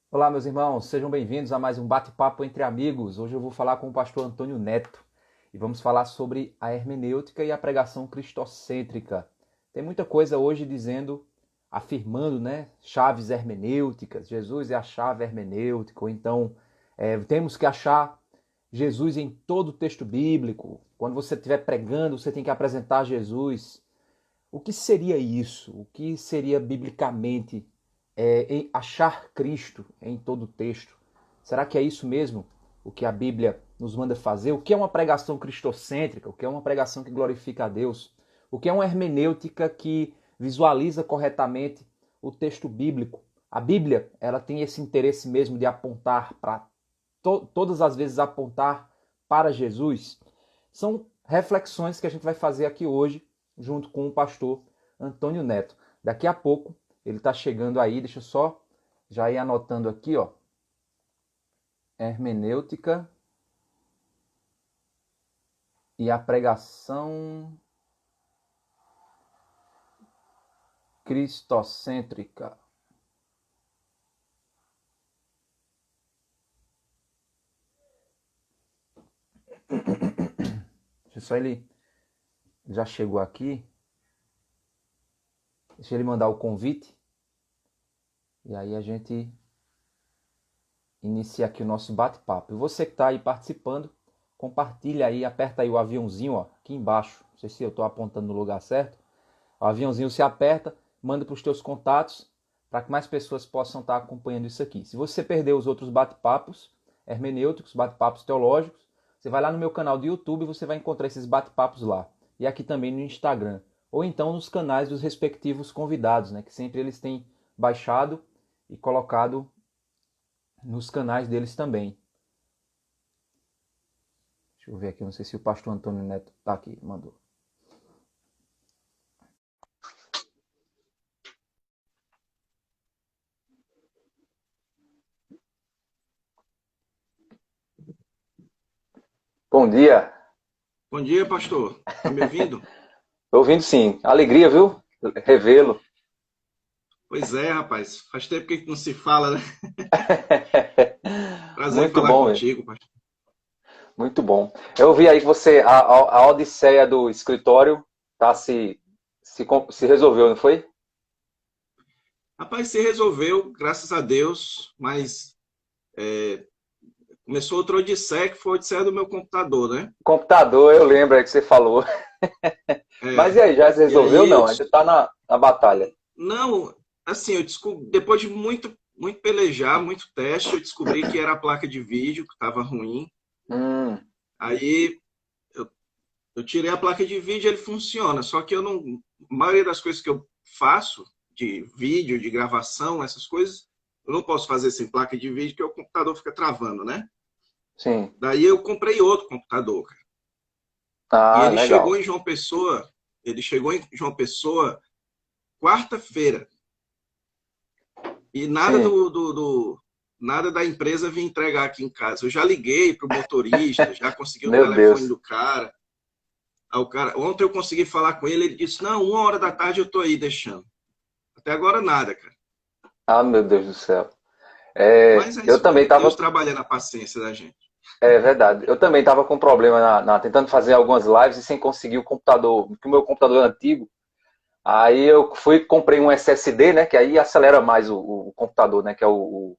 Olá, meus irmãos, sejam bem-vindos a mais um bate-papo entre amigos. Hoje eu vou falar com o pastor Antônio Neto e vamos falar sobre a hermenêutica e a pregação cristocêntrica. Tem muita coisa hoje dizendo, afirmando, né, chaves hermenêuticas. Jesus é a chave hermenêutica, ou então temos que achar Jesus em todo o texto bíblico. Quando você estiver pregando, você tem que apresentar Jesus. O que seria isso? O que seria biblicamente achar Cristo em todo o texto? Será que é isso mesmo o que a Bíblia nos manda fazer? O que é uma pregação cristocêntrica? O que é uma pregação que glorifica a Deus? O que é uma hermenêutica que visualiza corretamente o texto bíblico? A Bíblia, ela tem esse interesse mesmo de apontar para todas as vezes apontar para Jesus. São reflexões que a gente vai fazer aqui hoje junto com o pastor Antônio Neto. Daqui a pouco ele está chegando aí, deixa eu só já ir anotando aqui, ó. Hermenêutica e a pregação cristocêntrica. Deixa só ele já chegou aqui. Deixa ele mandar o convite e aí a gente inicia aqui o nosso bate-papo. E você que está aí participando, compartilha aí, aperta aí o aviãozinho, ó, aqui embaixo. Não sei se eu estou apontando no lugar certo. O aviãozinho se aperta, manda para os teus contatos, para que mais pessoas possam estar acompanhando isso aqui. Se você perdeu os outros bate-papos hermenêuticos, bate-papos teológicos, você vai lá no meu canal do YouTube e você vai encontrar esses bate-papos lá. E aqui também no Instagram. Ou então nos canais dos respectivos convidados, né, que sempre eles têm baixado e colocado nos canais deles também. Deixa eu ver aqui, não sei se o pastor Antônio Neto está aqui, mandou. Bom dia. Bom dia, pastor. Tá me ouvindo? Tô ouvindo sim. Alegria, viu? Revê-lo. Pois é, rapaz. Faz tempo que a gente não se fala, né? Prazer em Muito falar bom, velho. contigo, pastor. Muito bom. Eu vi aí que você, a odisseia do escritório tá se resolveu, não foi? Rapaz, se resolveu, graças a Deus, mas começou outra odisseia, que foi a odisseia do meu computador, né? Computador, eu lembro aí que você falou. Mas e É, aí, já se e resolveu? aí eu... Não, ainda tá na batalha. Não, assim, eu descobri, depois de muito pelejar, muito teste, eu descobri que era a placa de vídeo que estava ruim. Hum, Aí eu, eu tirei a placa de vídeo, ele funciona, só que eu não... A maioria das coisas que eu faço de vídeo, de gravação, essas coisas, eu não posso fazer sem placa de vídeo, porque o computador fica travando, né? sim. Daí eu comprei outro computador, cara. E Ah, legal. Ele chegou em João Pessoa quarta-feira. E Sim. nada da empresa vir entregar aqui em casa. Eu já liguei pro motorista, já consegui o Meu telefone Deus. do cara. Aí o cara, ontem eu consegui falar com ele, ele disse: "Não, 1 hora da tarde eu tô aí deixando". Até agora nada, cara. Ah, meu Deus do céu. É, Mas é eu isso também aí. Deus tava. trabalhando a paciência da gente. É verdade. Eu também tava com problema tentando fazer algumas lives e sem conseguir o computador, porque o meu computador é antigo. Aí eu fui comprei um SSD, né? Que aí acelera mais o computador, né? Que é o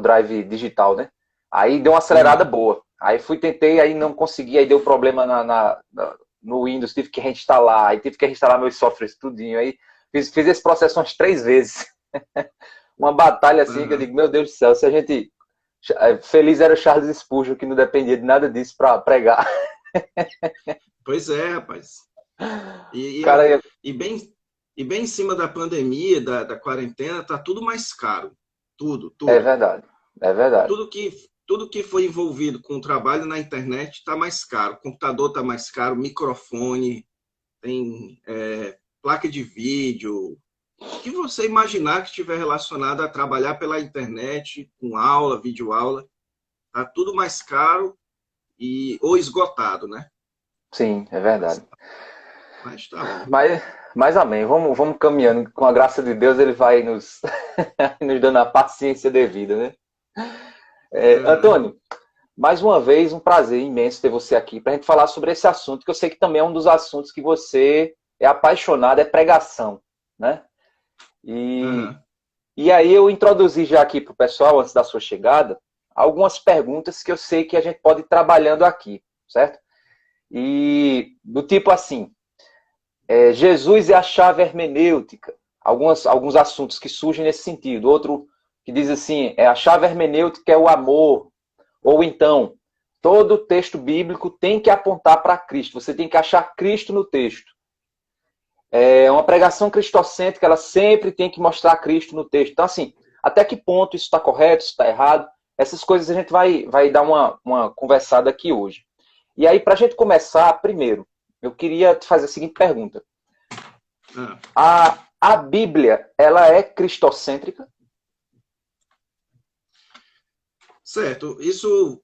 drive digital, né? Aí deu uma acelerada Uhum. boa. Aí tentei, aí não consegui, aí deu problema no Windows, tive que reinstalar, aí tive que reinstalar meus softwares tudinho. Aí fiz esse processo umas 3 vezes. Uma batalha assim que eu Uhum. digo, meu Deus do céu, se a gente. Feliz era o Charles Spurgeon, que não dependia de nada disso para pregar. Pois é, rapaz. E, O e, a- cara ia. e bem, e bem em cima da pandemia, da quarentena, tá tudo mais caro. Tudo, É tudo. verdade, é verdade. Tudo que foi envolvido com o trabalho na internet está mais caro. O computador está mais caro, microfone, tem placa de vídeo. O que você imaginar que estiver relacionado a trabalhar pela internet, com aula, videoaula, está tudo mais caro ou esgotado, né? Sim, é Mas, verdade. Mas tá bom. Mas amém. Vamos caminhando. Com a graça de Deus, ele vai nos, nos dando a paciência devida, né? Antônio, mais uma vez, um prazer imenso ter você aqui para a gente falar sobre esse assunto, que eu sei que também é um dos assuntos que você é apaixonado, é pregação, né? E aí eu introduzi já aqui para o pessoal, antes da sua chegada, algumas perguntas que eu sei que a gente pode ir trabalhando aqui, certo? E do tipo assim, Jesus é a chave hermenêutica, alguns assuntos que surgem nesse sentido. Outro que diz assim, a chave hermenêutica é o amor. Ou então, todo texto bíblico tem que apontar para Cristo. Você tem que achar Cristo no texto. Uma pregação cristocêntrica, ela sempre tem que mostrar Cristo no texto. Então, assim, até que ponto isso está correto, isso está errado? Essas coisas a gente vai dar uma conversada aqui hoje. E aí, para a gente começar, primeiro, eu queria te fazer a seguinte pergunta. A Bíblia, ela é cristocêntrica? Certo. Isso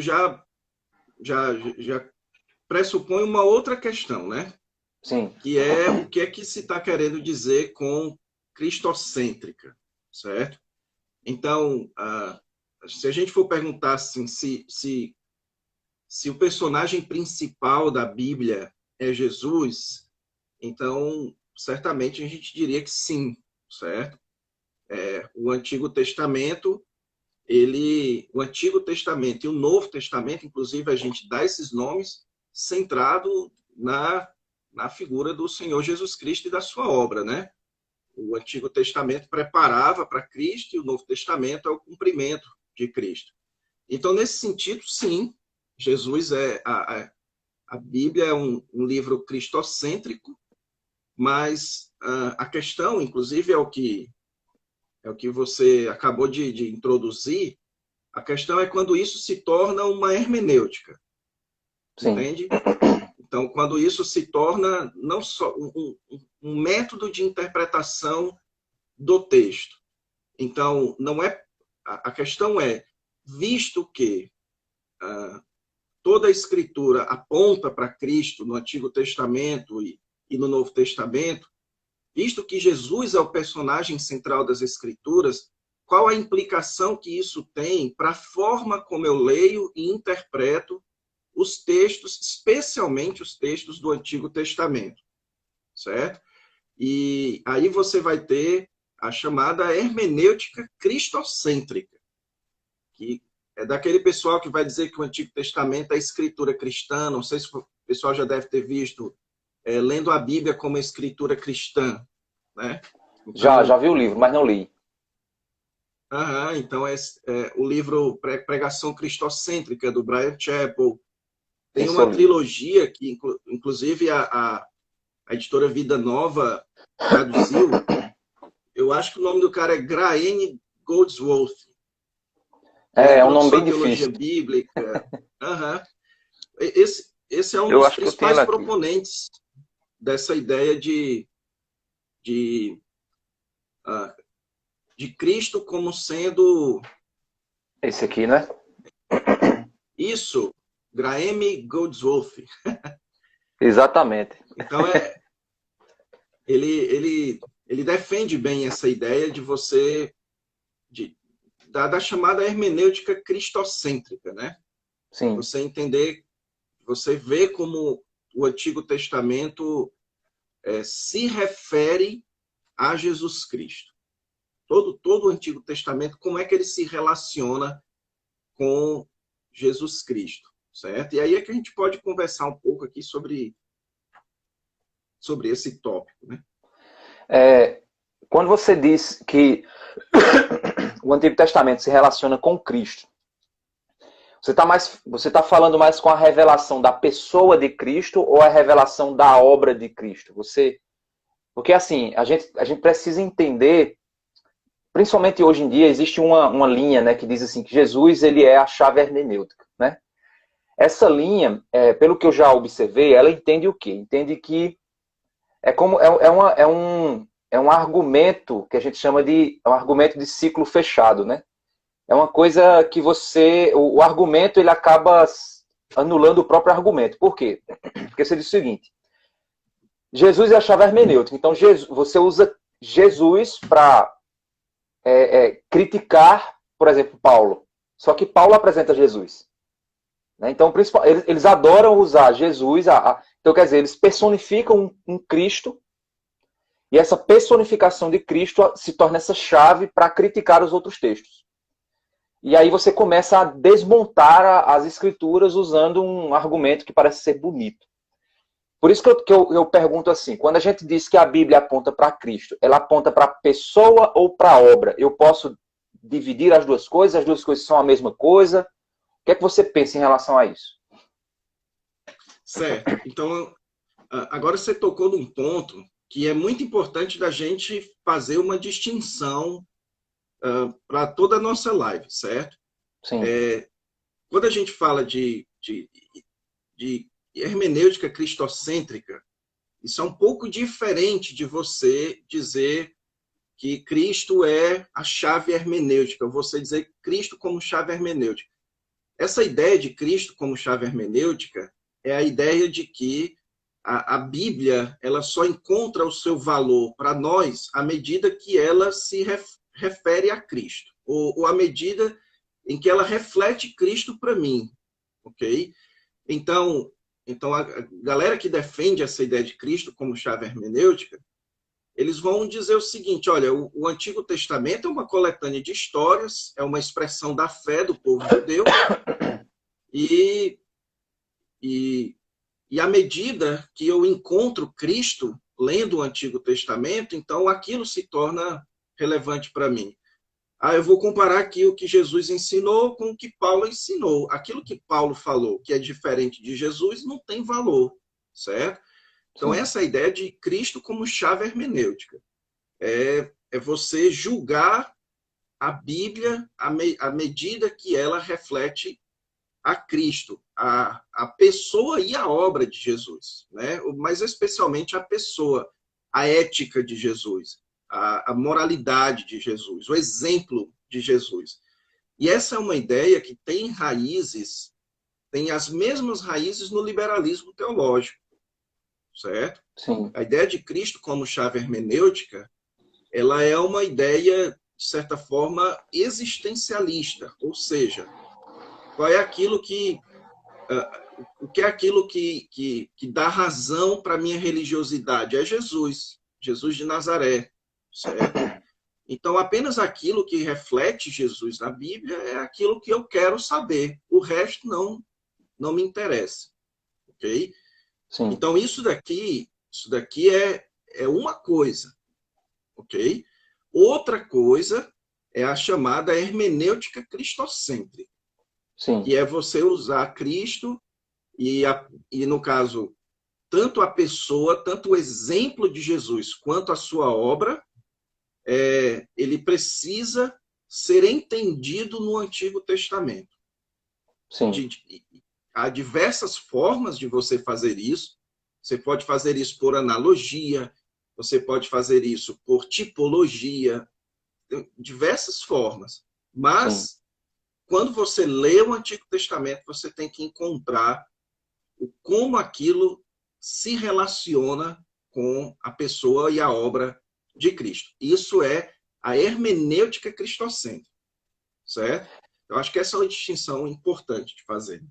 já pressupõe uma outra questão, né? Sim. Que é o que é que se está querendo dizer com cristocêntrica, certo? Então, se a gente for perguntar assim, se o personagem principal da Bíblia é Jesus, então, certamente a gente diria que sim, certo? O Antigo Testamento, o Antigo Testamento e o Novo Testamento, inclusive a gente dá esses nomes centrado na figura do Senhor Jesus Cristo e da sua obra, né? O Antigo Testamento preparava para Cristo e o Novo Testamento é o cumprimento de Cristo. Então, nesse sentido, sim, Jesus a Bíblia é um livro cristocêntrico, mas a questão, inclusive, é o que você acabou de introduzir. A questão é quando isso se torna uma hermenêutica. Sim. Entende? Então, quando isso se torna não só um método de interpretação do texto. Então, não é a questão é, visto que toda a Escritura aponta para Cristo no Antigo Testamento e no Novo Testamento, visto que Jesus é o personagem central das Escrituras, qual a implicação que isso tem para a forma como eu leio e interpreto os textos, especialmente os textos do Antigo Testamento, certo? E aí você vai ter a chamada hermenêutica cristocêntrica, que é daquele pessoal que vai dizer que o Antigo Testamento é escritura cristã. Não sei se o pessoal já deve ter visto, lendo a Bíblia como escritura cristã, né? Então, já vi o livro, mas não li. Então, o livro Pregação Cristocêntrica, do Bryan Chapell. Tem uma trilogia que, inclusive, a editora Vida Nova traduziu. Eu acho que o nome do cara é Graham Goldsworthy. É um nome bem teologia difícil. Bíblica. Esse é um dos principais proponentes dessa ideia de Cristo como sendo... Esse aqui, né? Isso, Graham Goldsworthy. Exatamente. Então, ele defende bem essa ideia de você... da chamada hermenêutica cristocêntrica, né? Sim. Você entender, você vê como o Antigo Testamento se refere a Jesus Cristo. Todo o Antigo Testamento, como é que ele se relaciona com Jesus Cristo, certo? E aí é que a gente pode conversar um pouco aqui sobre esse tópico, né? Quando você diz que o Antigo Testamento se relaciona com Cristo, você tá falando mais com a revelação da pessoa de Cristo ou a revelação da obra de Cristo? Porque assim, a gente precisa entender, principalmente hoje em dia, existe uma linha, né, que diz assim, que Jesus ele é a chave hermenêutica, né? Essa linha, pelo que eu já observei, ela entende o quê? Entende que é um argumento que a gente chama de um argumento de ciclo fechado, né? É uma coisa que o argumento ele acaba anulando o próprio argumento. Por quê? Porque você diz o seguinte: Jesus é a chave hermenêutica. Então, você usa Jesus para criticar, por exemplo, Paulo. Só que Paulo apresenta Jesus. Né? Então, eles adoram usar Jesus. Então, quer dizer, eles personificam um Cristo. E essa personificação de Cristo se torna essa chave para criticar os outros textos. E aí você começa a desmontar as escrituras usando um argumento que parece ser bonito. Por isso que eu pergunto assim, quando a gente diz que a Bíblia aponta para Cristo, ela aponta para a pessoa ou para a obra? Eu posso dividir as duas coisas são a mesma coisa? O que é que você pensa em relação a isso? Certo. Então, agora você tocou num ponto que é muito importante da gente fazer uma distinção para toda a nossa live, certo? Sim. Quando a gente fala de hermenêutica cristocêntrica, isso é um pouco diferente de você dizer que Cristo é a chave hermenêutica, você dizer Cristo como chave hermenêutica. Essa ideia de Cristo como chave hermenêutica é a ideia de que a Bíblia ela só encontra o seu valor para nós à medida que ela se refere a Cristo, ou à medida em que ela reflete Cristo para mim, ok? Então, a galera que defende essa ideia de Cristo como chave hermenêutica, eles vão dizer o seguinte, olha, o Antigo Testamento é uma coletânea de histórias, é uma expressão da fé do povo judeu, e à medida que eu encontro Cristo lendo o Antigo Testamento, então aquilo se torna relevante para mim. Eu vou comparar aqui o que Jesus ensinou com o que Paulo ensinou. Aquilo que Paulo falou, que é diferente de Jesus, não tem valor, certo? Então, Sim. essa ideia de Cristo como chave hermenêutica é você julgar a Bíblia à medida que ela reflete a Cristo, a pessoa e a obra de Jesus, né? Mas especialmente a pessoa, a ética de Jesus, a moralidade de Jesus, o exemplo de Jesus. E essa é uma ideia que tem raízes, tem as mesmas raízes no liberalismo teológico, certo? Sim. A ideia de Cristo como chave hermenêutica, ela é uma ideia, de certa forma, existencialista, ou seja, qual é aquilo que o que é aquilo que dá razão para a minha religiosidade? É Jesus, Jesus de Nazaré, certo? Então, apenas aquilo que reflete Jesus na Bíblia é aquilo que eu quero saber. O resto não me interessa, ok? Sim. Então, isso daqui é uma coisa, ok? Outra coisa é a chamada hermenêutica cristocêntrica. Sim. Que é você usar Cristo e no caso, tanto a pessoa, tanto o exemplo de Jesus, quanto a sua obra, ele precisa ser entendido no Antigo Testamento. Sim. Há diversas formas de você fazer isso. Você pode fazer isso por analogia, você pode fazer isso por tipologia, diversas formas. Mas, sim, quando você lê o Antigo Testamento, você tem que encontrar como aquilo se relaciona com a pessoa e a obra de Cristo. Isso é a hermenêutica cristocêntrica, certo? Eu acho que essa é uma distinção importante de fazer.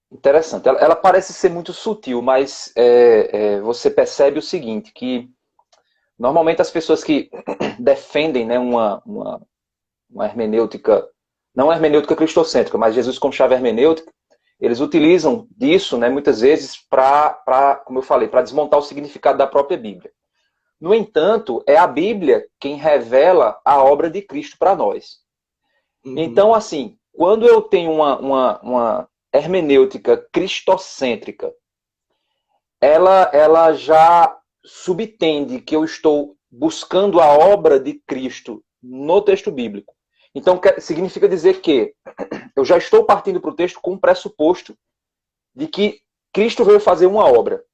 Interessante. Ela parece ser muito sutil, mas você percebe o seguinte, que normalmente as pessoas que defendem, né, uma hermenêutica, não a hermenêutica cristocêntrica, mas Jesus como chave hermenêutica, eles utilizam disso, né, muitas vezes para, como eu falei, para desmontar o significado da própria Bíblia. No entanto, é a Bíblia quem revela a obra de Cristo para nós. Uhum. Então, assim, quando eu tenho uma hermenêutica cristocêntrica, ela já subtende que eu estou buscando a obra de Cristo no texto bíblico. Então, significa dizer que eu já estou partindo para o texto com o pressuposto de que Cristo veio fazer uma obra.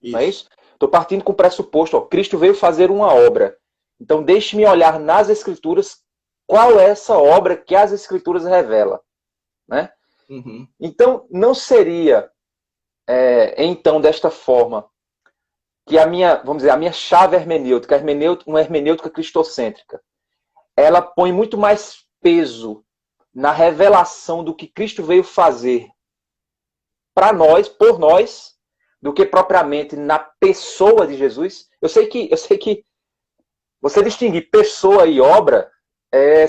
Isso. Não é isso? Estou partindo com o pressuposto, Cristo veio fazer uma obra. Então, deixe-me olhar nas Escrituras qual é essa obra que as Escrituras revelam. Né? Uhum. Então, não seria, então, desta forma, que a minha, vamos dizer, a minha chave hermenêutica, uma hermenêutica cristocêntrica, ela põe muito mais peso na revelação do que Cristo veio fazer para nós, por nós, do que propriamente na pessoa de Jesus. Eu sei que você distinguir pessoa e obra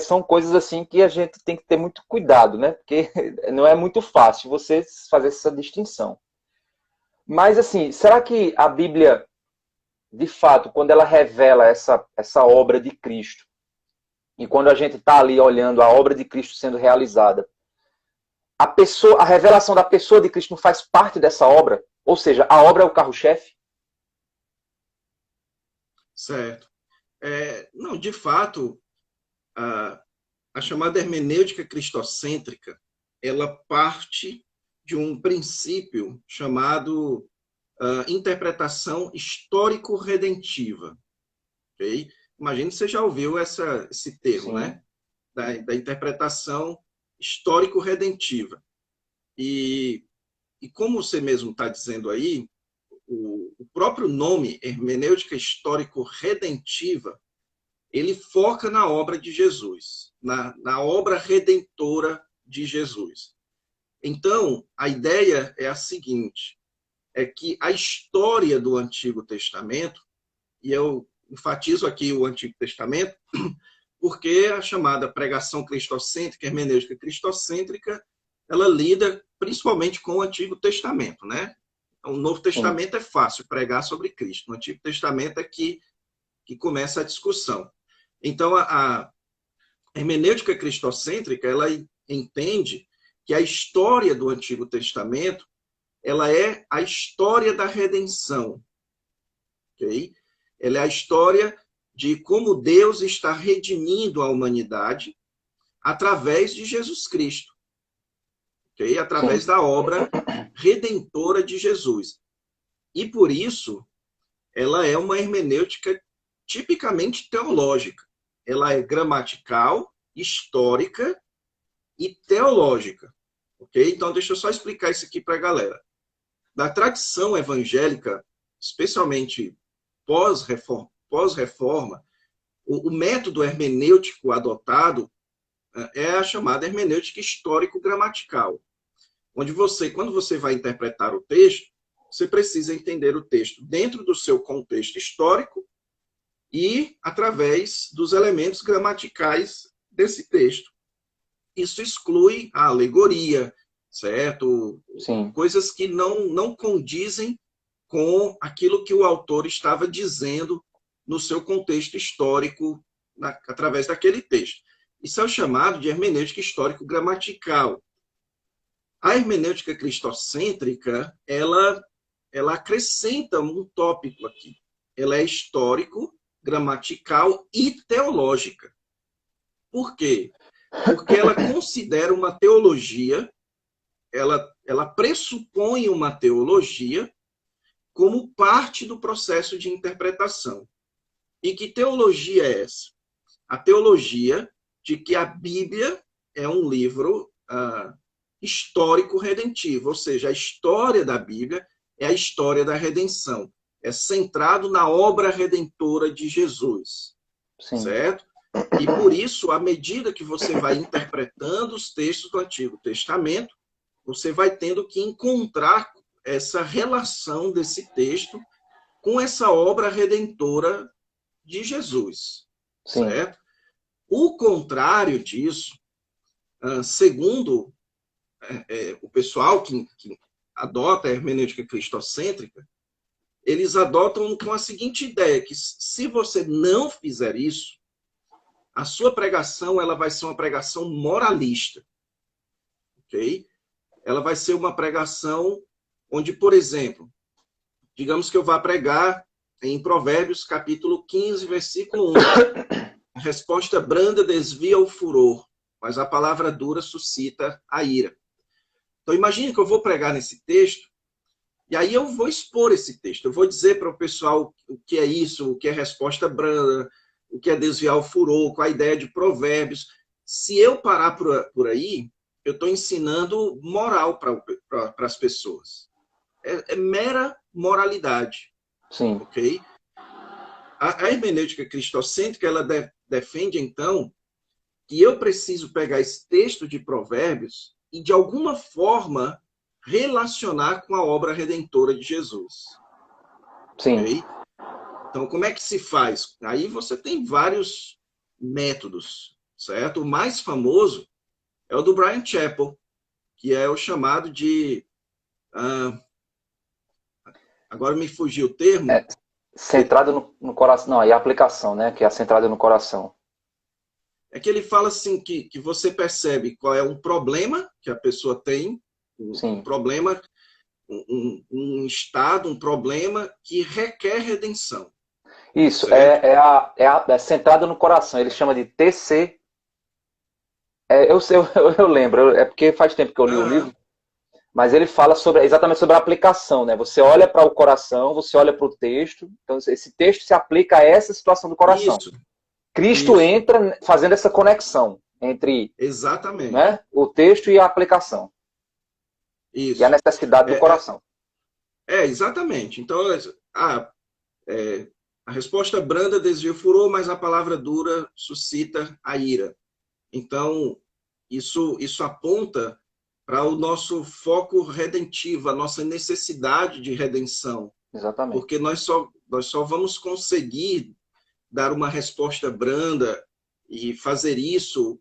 são coisas assim que a gente tem que ter muito cuidado, né? Porque não é muito fácil você fazer essa distinção. Mas assim, será que a Bíblia, de fato, quando ela revela essa obra de Cristo, e quando a gente está ali olhando a obra de Cristo sendo realizada, a revelação da pessoa de Cristo não faz parte dessa obra? Ou seja, a obra é o carro-chefe? Certo. Não, de fato, a chamada hermenêutica cristocêntrica, ela parte de um princípio chamado interpretação histórico-redentiva. Okay? Imagino que você já ouviu esse termo, Sim. né? Da interpretação histórico-redentiva. E como você mesmo está dizendo aí, o próprio nome hermenêutica histórico-redentiva, ele foca na obra de Jesus, na obra redentora de Jesus. Então, a ideia é a seguinte, é que a história do Antigo Testamento, e eu enfatizo aqui o Antigo Testamento, porque a chamada pregação cristocêntrica, hermenêutica cristocêntrica, ela lida principalmente com o Antigo Testamento, né? O Novo Testamento é fácil pregar sobre Cristo. No Antigo Testamento é que começa a discussão. Então, a hermenêutica cristocêntrica, ela entende que a história do Antigo Testamento, ela é a história da redenção. Okay? Ela é a história de como Deus está redimindo a humanidade através de Jesus Cristo. Okay? Através da obra redentora de Jesus. E por isso, ela é uma hermenêutica tipicamente teológica. Ela é gramatical, histórica e teológica. Okay? Então, deixa eu só explicar isso aqui para a galera. Na tradição evangélica, especialmente pós-reforma, o método hermenêutico adotado é a chamada hermenêutica histórico-gramatical, onde quando você vai interpretar o texto, você precisa entender o texto dentro do seu contexto histórico e através dos elementos gramaticais desse texto. Isso exclui a alegoria, certo? Sim. Coisas que não condizem com aquilo que o autor estava dizendo no seu contexto histórico, através daquele texto. Isso é o chamado de hermenêutica histórico-gramatical. A hermenêutica cristocêntrica, ela acrescenta um tópico aqui. Ela é histórico, gramatical e teológica. Por quê? Porque ela considera uma teologia, ela pressupõe uma teologia como parte do processo de interpretação. E que teologia é essa? A teologia de que a Bíblia é um livro histórico-redentivo, ou seja, a história da Bíblia é a história da redenção. É centrado na obra redentora de Jesus. Sim. Certo? E por isso, à medida que você vai interpretando os textos do Antigo Testamento, você vai tendo que encontrar essa relação desse texto com essa obra redentora de Jesus. Sim. Certo? O contrário disso, segundo o pessoal que adota a hermenêutica cristocêntrica, eles adotam com a seguinte ideia, que se você não fizer isso, a sua pregação ela vai ser uma pregação moralista. Ok? Ela vai ser uma pregação onde, por exemplo, digamos que eu vá pregar em Provérbios, capítulo 15, versículo 1. A resposta branda desvia o furor, mas a palavra dura suscita a ira. Então, imagine que eu vou pregar nesse texto, e aí eu vou expor esse texto. Eu vou dizer para o pessoal o que é isso, o que é resposta branda, o que é desviar o furor, qual a ideia de Provérbios. Se eu parar por aí, eu estou ensinando moral para as pessoas. É mera moralidade. Sim. ok? A hermenêutica cristocêntrica, ela defende, então, que eu preciso pegar esse texto de Provérbios e, de alguma forma, relacionar com a obra redentora de Jesus. Sim. Ok? Então, como é que se faz? Aí você tem vários métodos, certo? O mais famoso é o do Bryan Chapell, que é o chamado de... agora me fugiu o termo. Centrado no coração. Não, e a aplicação, né? Que é a centrada no coração. É que ele fala assim que você percebe qual é um problema que a pessoa tem, um Sim. problema, um estado, um problema que requer redenção, Isso, certo? é centrado no coração. Ele chama de TC. Eu lembro, é porque faz tempo que eu li o livro, Aham, mas ele fala exatamente sobre a aplicação, né? Você olha para o coração, você olha para o texto, então esse texto se aplica a essa situação do coração. isso, Cristo isso, entra fazendo essa conexão entre, exatamente, né, o texto e a aplicação, e a isso. necessidade do É, coração. exatamente. Então, a, é, a resposta branda desvia o furor, mas a palavra dura suscita a ira. Então, isso aponta para o nosso foco redentivo, a nossa necessidade de redenção, Exatamente. porque nós só vamos conseguir dar uma resposta branda e fazer isso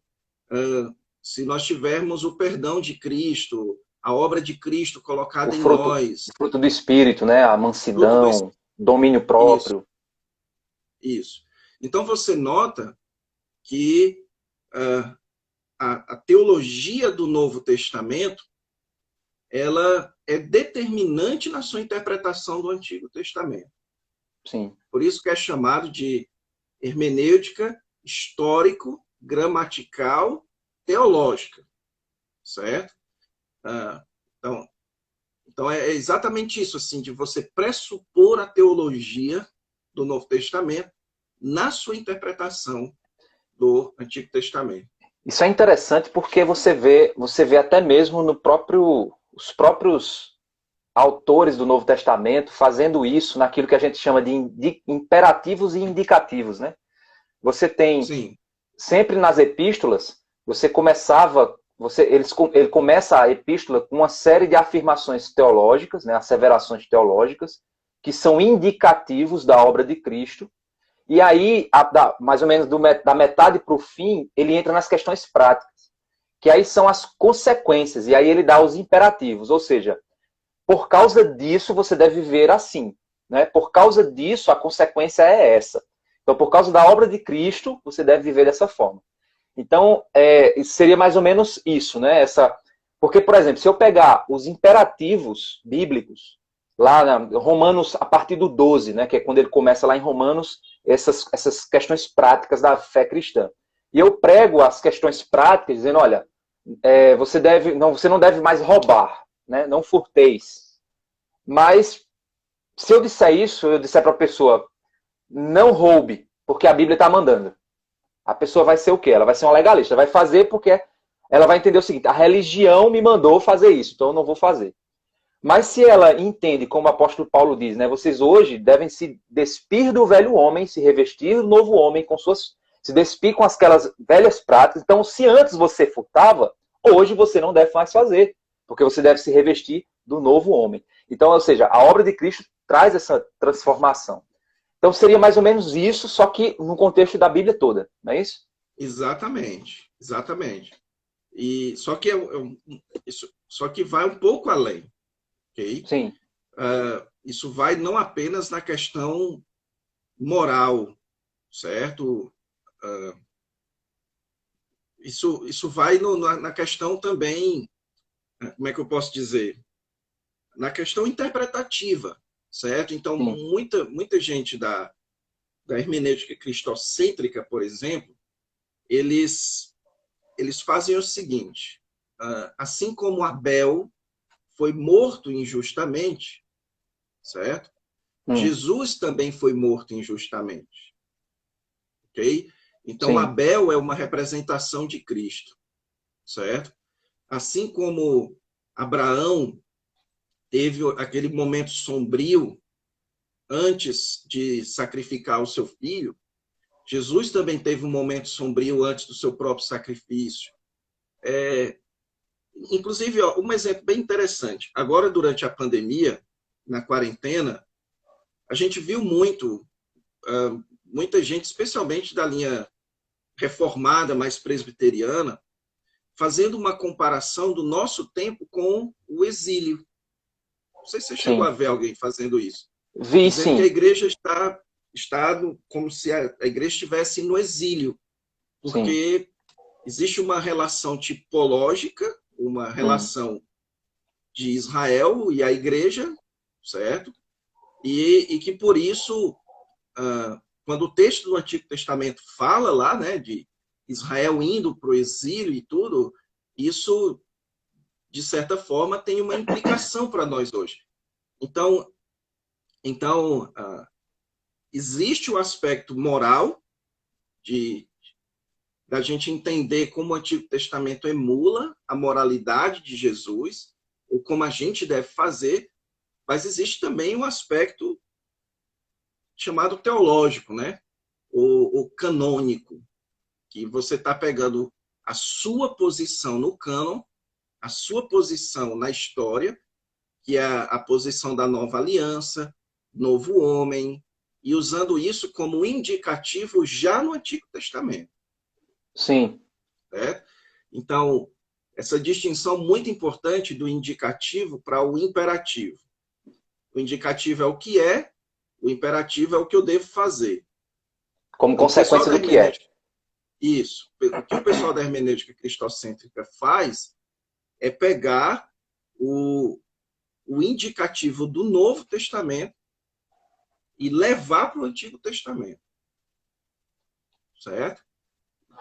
se nós tivermos o perdão de Cristo, a obra de Cristo colocada em O nós, fruto do espírito, né? A fruto do mansidão, domínio Isso, próprio. isso. Então você nota que a teologia do Novo Testamento ela é determinante na sua interpretação do Antigo Testamento. Sim. Por isso que é chamado de hermenêutica histórico-gramatical teológica, certo? Ah, então, então é exatamente isso, assim, de você pressupor a teologia do Novo Testamento na sua interpretação do Antigo Testamento. Isso é interessante porque você vê até mesmo os próprios autores do Novo Testamento fazendo isso naquilo que a gente chama de imperativos e indicativos, né? Você tem Sim, sempre nas epístolas, ele começa a epístola com uma série de afirmações teológicas, né, asseverações teológicas, que são indicativos da obra de Cristo. E aí, mais ou menos da metade para o fim, ele entra nas questões práticas, que aí são as consequências, e aí ele dá os imperativos, ou seja, por causa disso você deve viver assim, né? Por causa disso a consequência é essa. Então, por causa da obra de Cristo, você deve viver dessa forma. Então, seria mais ou menos isso, né? Porque, por exemplo, se eu pegar os imperativos bíblicos, lá na Romanos, a partir do 12, né? Que é quando ele começa lá em Romanos, essas questões práticas da fé cristã. E eu prego as questões práticas, dizendo, olha, você não deve mais roubar, né? Não furteis. Mas, se eu disser isso, eu disser para a pessoa, não roube, porque a Bíblia está mandando. A pessoa vai ser o quê? Ela vai ser uma legalista. Vai fazer porque ela vai entender o seguinte: a religião me mandou fazer isso, então eu não vou fazer. Mas se ela entende, como o apóstolo Paulo diz, né? Vocês hoje devem se despir do velho homem, se revestir do novo homem, se despir com aquelas velhas práticas. Então, se antes você furtava, hoje você não deve mais fazer, porque você deve se revestir do novo homem. Então, ou seja, a obra de Cristo traz essa transformação. Então seria mais ou menos isso, só que no contexto da Bíblia toda, não é isso? exatamente, exatamente. E só que vai um pouco além, ok? Sim, Isso vai não apenas na questão moral, certo? Isso vai na questão também, como é que eu posso dizer? Na questão interpretativa, certo? Então, sim, muita gente da hermenêutica cristocêntrica, por exemplo, eles fazem o seguinte: assim como Abel foi morto injustamente, certo? hum, Jesus também foi morto injustamente, ok? Então, sim, Abel é uma representação de Cristo, certo? Assim como Abraão teve aquele momento sombrio, antes de sacrificar o seu filho, Jesus também teve um momento sombrio antes do seu próprio sacrifício. Inclusive, ó, um exemplo bem interessante. Agora, durante a pandemia, na quarentena, a gente viu muita gente, especialmente da linha reformada, mais presbiteriana, fazendo uma comparação do nosso tempo com o exílio. Não sei se você chegou a ver alguém fazendo isso. Vi, dizendo sim. que a igreja está como se a igreja estivesse no exílio, porque existe uma relação tipológica, uma relação de Israel e a igreja, certo? E que por isso, quando o texto do Antigo Testamento fala lá, né, de Israel indo para o exílio e tudo, isso, de certa forma, tem uma implicação para nós hoje. Então existe o aspecto moral da gente entender como o Antigo Testamento emula a moralidade de Jesus, ou como a gente deve fazer, mas existe também um aspecto chamado teológico, né? O canônico, que você está pegando a sua posição no cânon, a sua posição na história, que é a posição da nova aliança, novo homem, e usando isso como indicativo já no Antigo Testamento. Sim. Certo? Então, essa distinção muito importante do indicativo para o imperativo. O indicativo é o que é, o imperativo é o que eu devo fazer. Como consequência do que é. Isso. O que o pessoal da hermenêutica cristocêntrica faz é pegar o indicativo do Novo Testamento e levar para o Antigo Testamento. Certo?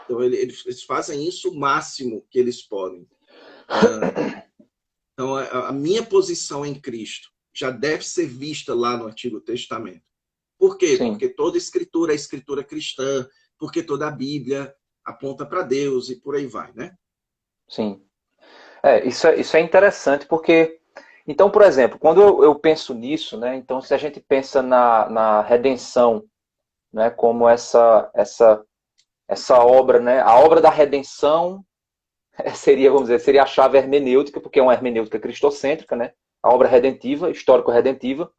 Então, eles fazem isso o máximo que eles podem. Então, a minha posição em Cristo já deve ser vista lá no Antigo Testamento. Por quê? Sim. Porque toda escritura é escritura cristã, porque toda a Bíblia aponta para Deus e por aí vai, né? Sim. Isso é interessante porque, então, por exemplo, quando eu penso nisso, né, então se a gente pensa na redenção, né, como essa obra, né, a obra da redenção seria, vamos dizer, seria a chave hermenêutica, porque é uma hermenêutica cristocêntrica, né, a obra redentiva, histórico-redentiva.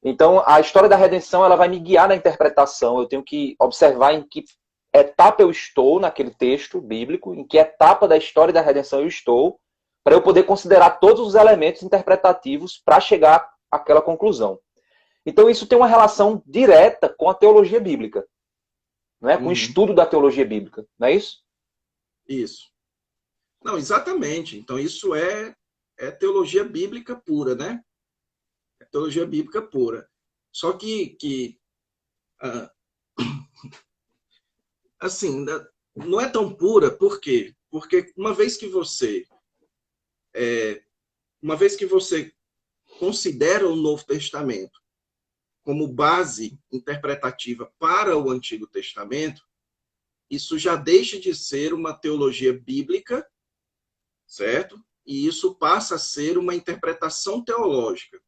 Então, a história da redenção ela vai me guiar na interpretação, eu tenho que observar em que etapa eu estou naquele texto bíblico, em que etapa da história da redenção eu estou, para eu poder considerar todos os elementos interpretativos para chegar àquela conclusão. Então isso tem uma relação direta com a teologia bíblica, né? Com o estudo da teologia bíblica, não é isso? Isso. Não, exatamente. Então isso é teologia bíblica pura, né? É teologia bíblica pura. Só que assim, não é tão pura, por quê? Porque uma vez que você considera o Novo Testamento como base interpretativa para o Antigo Testamento, isso já deixa de ser uma teologia bíblica, certo? E isso passa a ser uma interpretação teológica.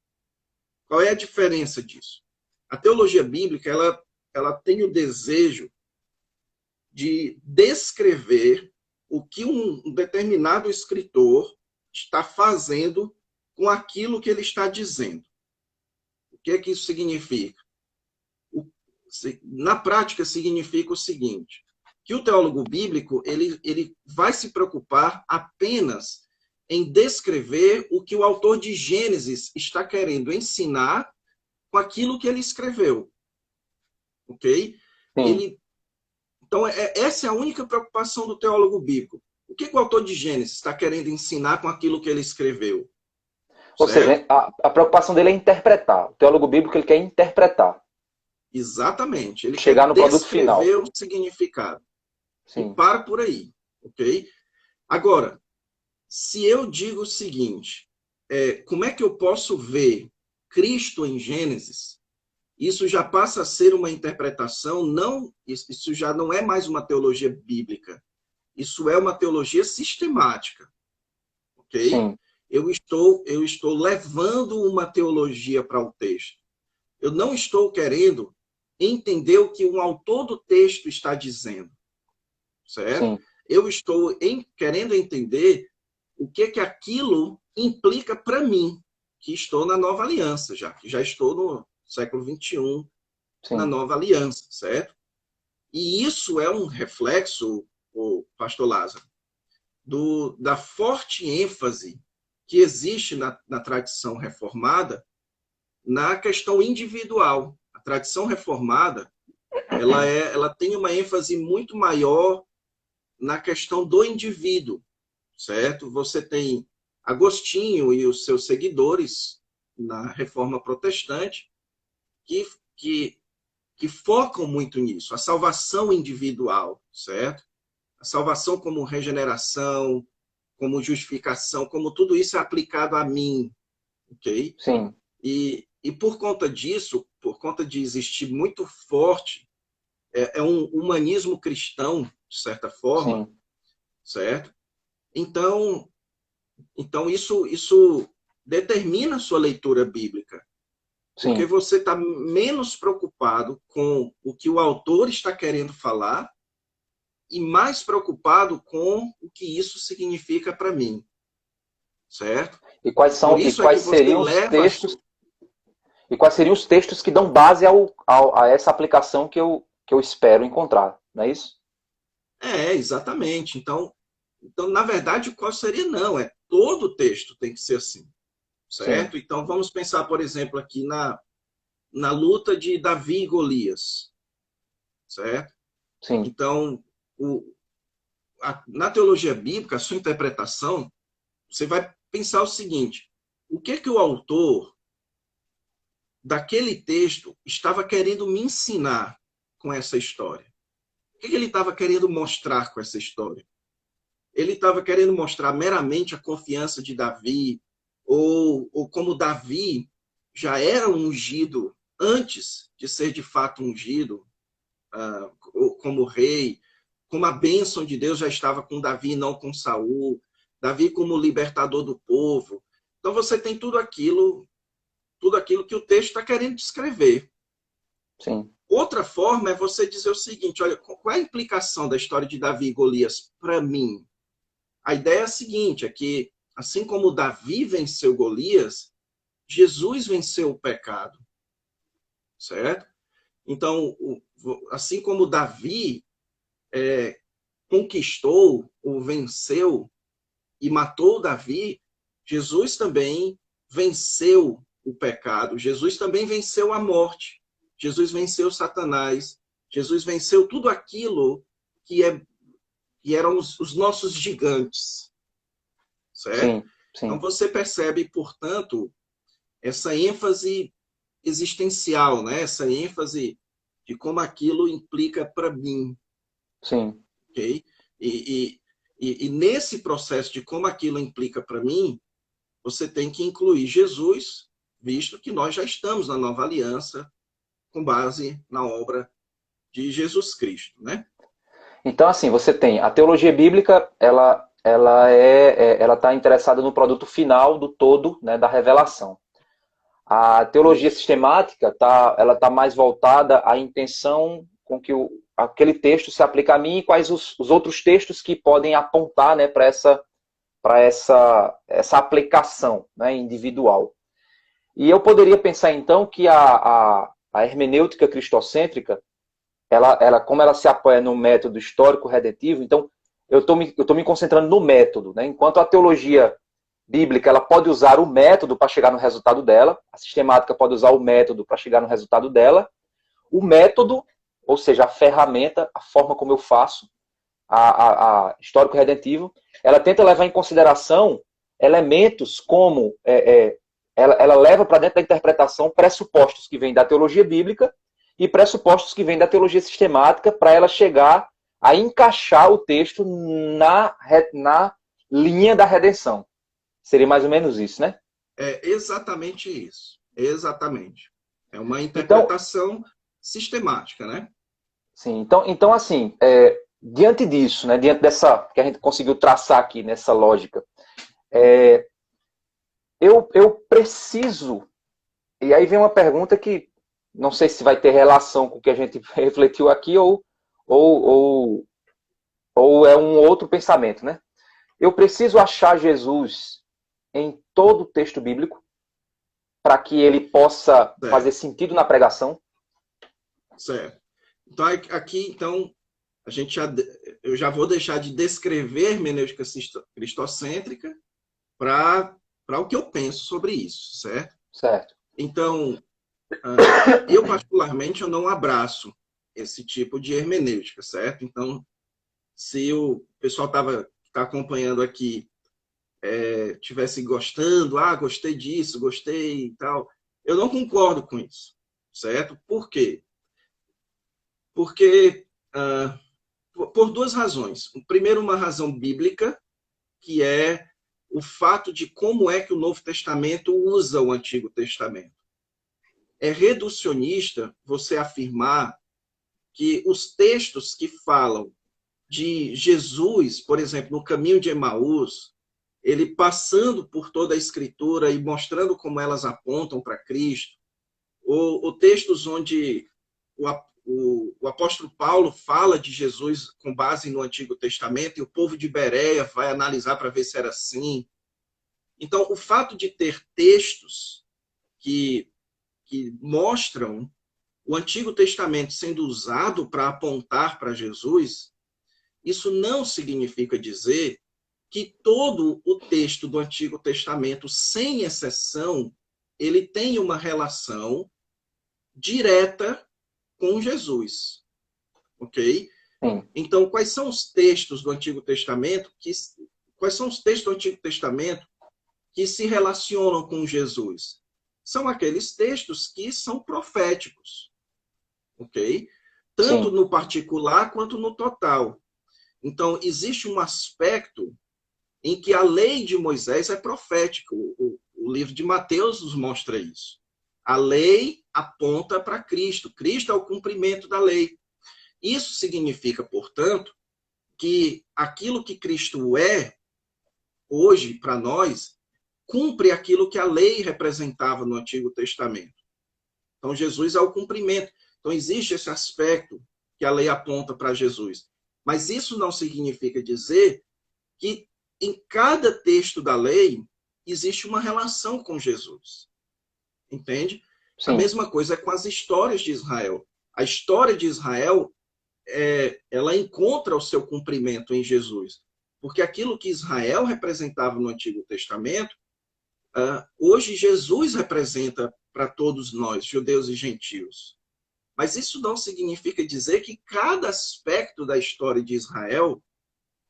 Qual é a diferença disso? A teologia bíblica, ela tem o desejo de descrever o que um determinado escritor está fazendo com aquilo que ele está dizendo. O que é que isso significa? Na prática, significa o seguinte, que o teólogo bíblico ele vai se preocupar apenas em descrever o que o autor de Gênesis está querendo ensinar com aquilo que ele escreveu. Ok? Então, essa é a única preocupação do teólogo bíblico. O que o autor de Gênesis está querendo ensinar com aquilo que ele escreveu? Ou seja, a preocupação dele é interpretar. O teólogo bíblico ele quer interpretar. Exatamente. Ele chegar quer no produto final. descrever o significado. Sim. E para por aí. Ok? Agora, se eu digo o seguinte, como é que eu posso ver Cristo em Gênesis? Isso já passa a ser uma interpretação, isso já não é mais uma teologia bíblica. Isso é uma teologia sistemática. Ok? Sim. Eu estou levando uma teologia para o texto. Eu não estou querendo entender o que o autor do texto está dizendo, certo? Sim, Eu estou querendo entender o que aquilo implica para mim, que estou na nova aliança já, que já estou no século XXI, na sim, nova aliança, certo? E isso é um reflexo, o pastor Lázaro, da forte ênfase que existe na tradição reformada na questão individual. A tradição reformada ela tem uma ênfase muito maior na questão do indivíduo, certo? Você tem Agostinho e os seus seguidores na Reforma Protestante que, que, que focam muito nisso, a salvação individual, certo? A salvação como regeneração, como justificação, como tudo isso é aplicado a mim, ok? sim, E por conta disso, por conta de existir muito forte, é um humanismo cristão, de certa forma, sim, certo? Então, isso determina a sua leitura bíblica, porque sim. você está menos preocupado com o que o autor está querendo falar e mais preocupado com o que isso significa para mim, certo? E quais Por são, e isso é que quais você seriam os leva a textos, sua... e quais seriam os textos que dão base a essa aplicação que eu espero encontrar, não é isso? Exatamente. Então, na verdade, qual seria? Não, todo o texto tem que ser assim, Sim, certo? Então, vamos pensar, por exemplo, aqui na luta de Davi e Golias, certo? sim, Então, na teologia bíblica, a sua interpretação, você vai pensar o seguinte: o que o autor daquele texto estava querendo me ensinar com essa história? O que ele estava querendo mostrar com essa história? Ele estava querendo mostrar meramente a confiança de Davi, ou como Davi já era ungido antes de ser de fato ungido como rei, como a bênção de Deus já estava com Davi, não com Saul, Davi como libertador do povo. Então você tem tudo aquilo que o texto está querendo descrever. sim, Outra forma é você dizer o seguinte: olha, qual é a implicação da história de Davi e Golias para mim? A ideia é a seguinte: é que, assim como Davi venceu Golias, Jesus venceu o pecado, certo? Então, assim como Davi conquistou, ou venceu e matou Davi, Jesus também venceu o pecado, Jesus também venceu a morte, Jesus venceu Satanás, Jesus venceu tudo aquilo que, que eram os nossos gigantes, certo? sim, Então sim, você percebe, portanto, essa ênfase existencial, né? Essa ênfase de como aquilo implica para mim, sim. ok? E nesse processo de como aquilo implica para mim, você tem que incluir Jesus, visto que nós já estamos na nova aliança com base na obra de Jesus Cristo, né? Então, assim, você tem a teologia bíblica, ela está interessada no produto final do todo, né, da revelação. A teologia Isso. sistemática ela está mais voltada à intenção com que aquele texto se aplica a mim e quais os outros textos que podem apontar, né, essa aplicação, né, individual. E eu poderia pensar então que a hermenêutica cristocêntrica, como ela se apoia no método histórico redentivo, então eu estou me concentrando no método, né? Enquanto a teologia bíblica ela pode usar o método para chegar no resultado dela, a sistemática pode usar o método para chegar no resultado dela, o método, ou seja, a ferramenta, a forma como eu faço, a histórico redentivo, ela tenta levar em consideração elementos como ela leva para dentro da interpretação pressupostos que vêm da teologia bíblica e pressupostos que vêm da teologia sistemática para ela chegar a encaixar o texto na linha da redenção. Seria mais ou menos isso, né? É exatamente isso. Exatamente. É uma Então, interpretação sistemática, né? sim, então assim, diante disso, né, diante dessa que a gente conseguiu traçar aqui nessa lógica, eu preciso, e aí vem uma pergunta que não sei se vai ter relação com o que a gente refletiu aqui ou, ou, ou é um outro pensamento, né? Eu preciso achar Jesus em todo o texto bíblico para que ele possa fazer Certo, sentido na pregação? certo. Então, aqui, então, a gente já, eu já vou deixar de descrever hermenêutica cristocêntrica para o que eu penso sobre isso, certo? Certo. Então, eu particularmente eu não abraço esse tipo de hermenêutica, certo? Então, se o pessoal tá acompanhando aqui tivesse gostando, gostei disso, gostei e tal, eu não concordo com isso, certo? Por quê? Porque por duas razões. Primeiro, uma razão bíblica, que é o fato de como é que o Novo Testamento usa o Antigo Testamento. É reducionista você afirmar que os textos que falam de Jesus, por exemplo, no caminho de Emaús, ele passando por toda a Escritura e mostrando como elas apontam para Cristo, ou textos onde o apóstolo Paulo fala de Jesus com base no Antigo Testamento e o povo de Bereia vai analisar para ver se era assim. Então, o fato de ter textos que mostram o Antigo Testamento sendo usado para apontar para Jesus, isso não significa dizer que todo o texto do Antigo Testamento, sem exceção, ele tem uma relação direta com Jesus, ok? Sim. Então, quais são os textos do Antigo Testamento quais são os textos do Antigo Testamento que se relacionam com Jesus? São aqueles textos que são proféticos, ok? Tanto Sim. no particular quanto no total. Então, existe um aspecto em que a lei de Moisés é profética. O livro de Mateus nos mostra isso. A lei aponta para Cristo. Cristo é o cumprimento da lei. Isso significa, portanto, que aquilo que Cristo é, hoje, para nós, cumpre aquilo que a lei representava no Antigo Testamento. Então, Jesus é o cumprimento. Então, existe esse aspecto que a lei aponta para Jesus. Mas isso não significa dizer que em cada texto da lei existe uma relação com Jesus. Entende? A Sim. mesma coisa é com as histórias de Israel. A história de Israel, ela encontra o seu cumprimento em Jesus. Porque aquilo que Israel representava no Antigo Testamento, hoje Jesus representa para todos nós, judeus e gentios. Mas isso não significa dizer que cada aspecto da história de Israel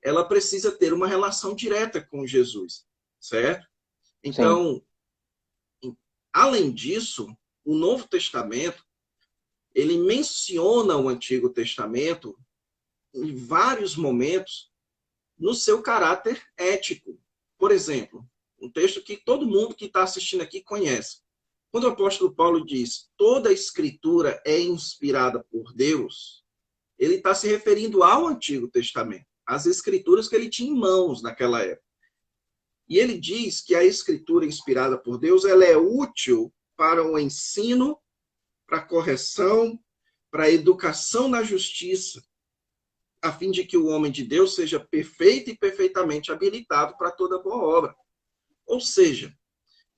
ela precisa ter uma relação direta com Jesus, certo? Sim. Então, além disso, o Novo Testamento, ele menciona o Antigo Testamento em vários momentos no seu caráter ético. Por exemplo, um texto que todo mundo que está assistindo aqui conhece. Quando o apóstolo Paulo diz toda a escritura é inspirada por Deus, ele está se referindo ao Antigo Testamento, às escrituras que ele tinha em mãos naquela época. E ele diz que a escritura inspirada por Deus ela é útil para o ensino, para a correção, para a educação na justiça, a fim de que o homem de Deus seja perfeito e perfeitamente habilitado para toda boa obra. Ou seja,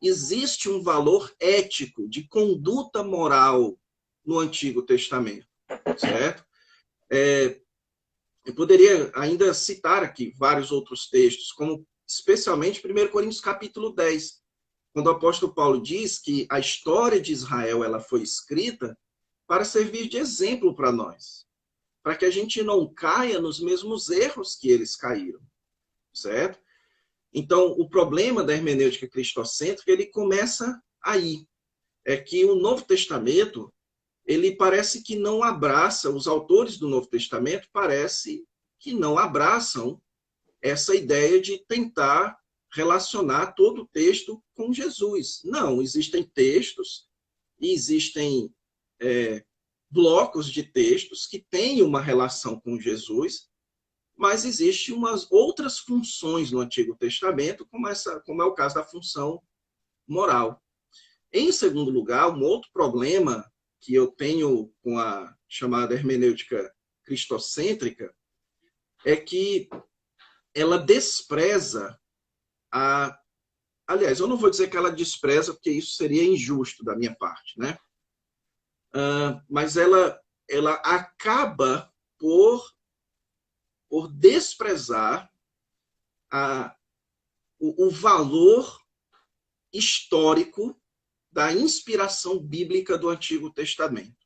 existe um valor ético de conduta moral no Antigo Testamento, certo? Eu poderia ainda citar aqui vários outros textos, como especialmente 1 Coríntios capítulo 10, quando o apóstolo Paulo diz que a história de Israel ela foi escrita para servir de exemplo para nós, para que a gente não caia nos mesmos erros que eles caíram, certo? Então, o problema da hermenêutica cristocêntrica, ele começa aí, é que o Novo Testamento, ele parece que não abraça, os autores do Novo Testamento parece que não abraçam essa ideia de tentar relacionar todo o texto com Jesus. Não, existem textos e existem blocos de textos que têm uma relação com Jesus, mas existem umas outras funções no Antigo Testamento, como é o caso da função moral. Em segundo lugar, um outro problema que eu tenho com a chamada hermenêutica cristocêntrica é que ela despreza a... Aliás, eu não vou dizer que ela despreza, porque isso seria injusto da minha parte, né? Mas ela acaba por desprezar o valor histórico da inspiração bíblica do Antigo Testamento,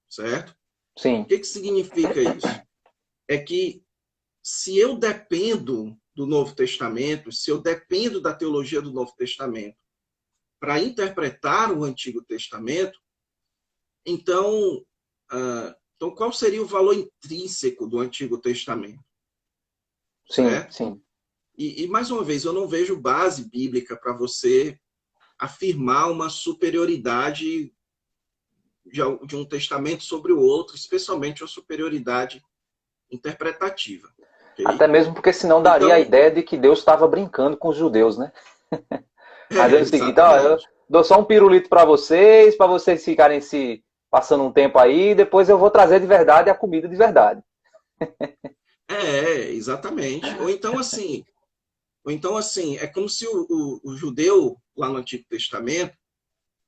certo? Sim. O que significa isso? É que se eu dependo do Novo Testamento, se eu dependo da teologia do Novo Testamento para interpretar o Antigo Testamento, então qual seria o valor intrínseco do Antigo Testamento? Sim, certo? sim. E, mais uma vez, eu não vejo base bíblica para você afirmar uma superioridade de um testamento sobre o outro, especialmente uma superioridade interpretativa. Okay? Até mesmo porque senão daria a ideia de que Deus estava brincando com os judeus, né? Mas é o seguinte, ó, eu dou só um pirulito para vocês ficarem se passando um tempo aí, e depois eu vou trazer de verdade a comida de verdade. Exatamente. Ou então assim, é como se o judeu, lá no Antigo Testamento,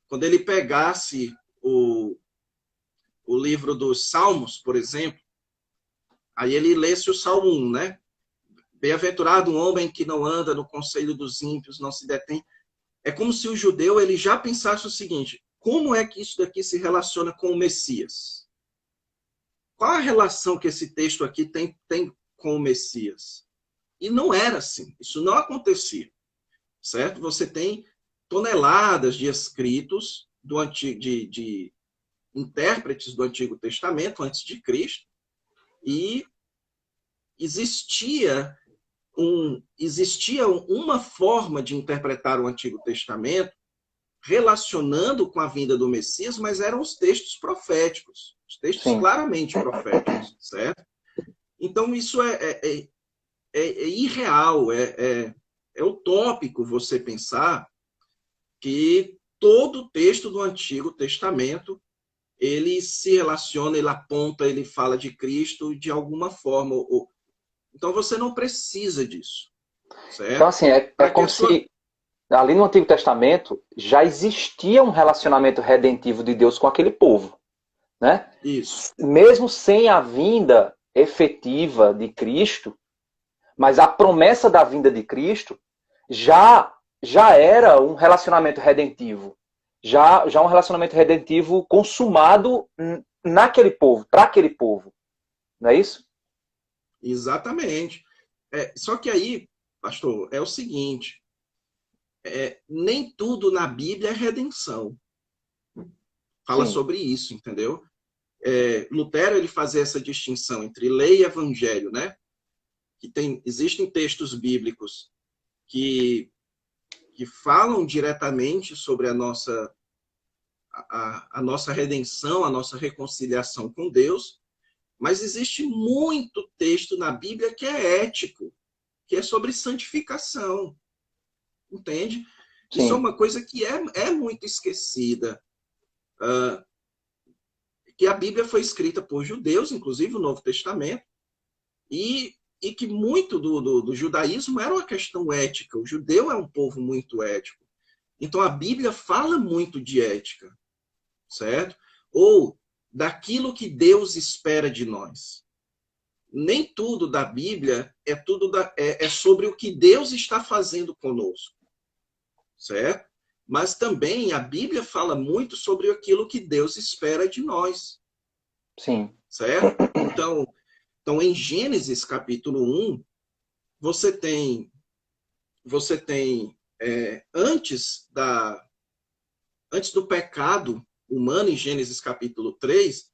quando ele pegasse o livro dos Salmos, por exemplo, aí ele lesse o Salmo 1, né? Bem-aventurado um homem que não anda no conselho dos ímpios, não se detém. É como se o judeu ele já pensasse o seguinte: como é que isso daqui se relaciona com o Messias? Qual a relação que esse texto aqui tem com o Messias? E não era assim, isso não acontecia, certo? Você tem toneladas de escritos de intérpretes do Antigo Testamento antes de Cristo, e existia uma forma de interpretar o Antigo Testamento relacionando com a vinda do Messias, mas eram os textos proféticos, os textos claramente proféticos, certo? Então, isso é irreal, é utópico você pensar que todo o texto do Antigo Testamento ele se relaciona, ele aponta, ele fala de Cristo de alguma forma. Então, você não precisa disso, certo? Então, assim, é como se ali no Antigo Testamento já existia um relacionamento redentivo de Deus com aquele povo, né? Isso. Mesmo sem a vinda efetiva de Cristo, mas a promessa da vinda de Cristo já era um relacionamento redentivo. Já um relacionamento redentivo consumado naquele povo, para aquele povo. Não é isso? Exatamente. Só que aí, pastor, é o seguinte, nem tudo na Bíblia é redenção. Fala sobre isso, entendeu? Lutero ele fazia essa distinção entre lei e evangelho, né? Que existem textos bíblicos que falam diretamente sobre a nossa redenção, a nossa reconciliação com Deus, mas existe muito texto na Bíblia que é ético, que é sobre santificação, entende? Sim. Isso é uma coisa que é muito esquecida, que a Bíblia foi escrita por judeus, inclusive o Novo Testamento, e que muito do judaísmo era uma questão ética. O judeu é um povo muito ético. Então, a Bíblia fala muito de ética, certo? Ou daquilo que Deus espera de nós. Nem tudo da Bíblia é sobre o que Deus está fazendo conosco, certo? Mas também a Bíblia fala muito sobre aquilo que Deus espera de nós. Sim. Certo? Então em Gênesis capítulo 1, você tem antes do pecado humano, em Gênesis capítulo 3,